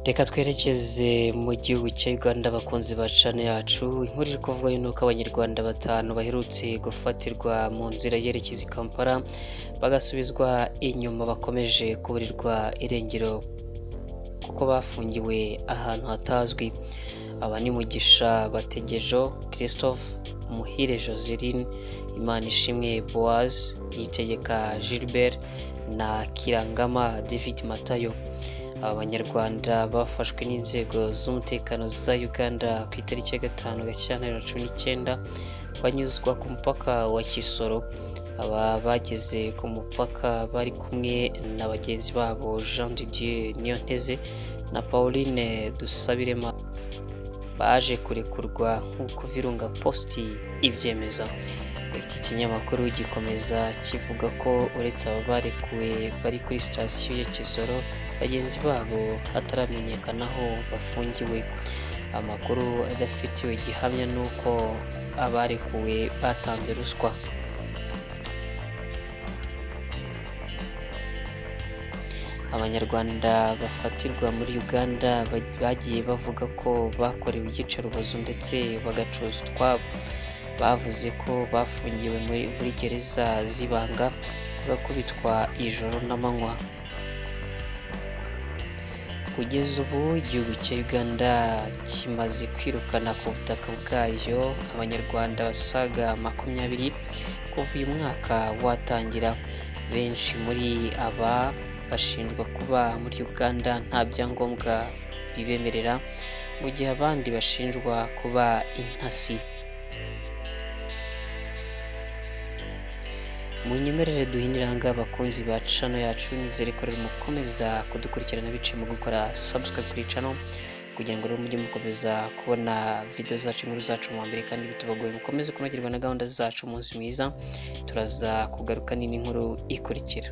Reka twerekeze mu gihugu cya Uganda abakunzi ba channel yacu. Inkuru iri kuvuga yuko abanyarwanda batanu baherutse gufatirwa mu nzira yerekeza i Kampala bagasubizwa inyuma bakomeje kuburirwa irengero kuko bafungiwe ahantu hatazwi. Aba ni Mugisha Bategejo Christophe, Muhire Joseline, Imanishimwe Boaz, Yitegeka Gilbert na Kirangama David Matayo. Abanyarwanda bafashwe n'inzego z'umutekano za Uganda ku itariki ya 5 Gashyantare 2019 banyuzwa ku mupaka wa Kisoro. Aba bageze ku mupaka bari kumwe na bagenzi babo Jean de Dieu Niyonteze na Pauline Dusabirema baje kurekurwa nk'uko Virunga Post ibyemeza. Iki kinyamakuru gikomeza kivuga ko uretse aba barekuwe bari kuri sitasiyo ya Kisoro, bagenzi babo hataramenyekana aho bafungiwe. Amakuru adafitiwe gihamya nuko abarekuwe batanze ruswa. Abanyarwanda bafatirwa muri Uganda bagiye bavuga ko bakorewe iyicarubozo ndetse bagacuza utwabo. Bavuze ko bafungiwe muri gereza z'ibanga bagakubitwa ijoro n'amanywa. Kugeza ubu igihugu cya Uganda kimaze kwirukana ku butaka bwayo abanyarwanda basaga 20 kuva uyu mwaka watangira. Benshi muri aba bashinjwa kuba muri Uganda nta byangombwa bibemerera, mu gihe abandi bashinjwa kuba intasi. Munyemerere duhiniranga abakunzi ba channel yacu, nizere ko rero mukomeza kudukurikirana biciye mu gukora subscribe kuri channel kugira ngo rero mujye mukomeza kubona video zacu, inkuru zacu mu mbere kandi bitubagoye. Mukomeze kunogerwa na gahunda zacu. Umunsi mwiza, turaza kugaruka n'inkuru ikurikira.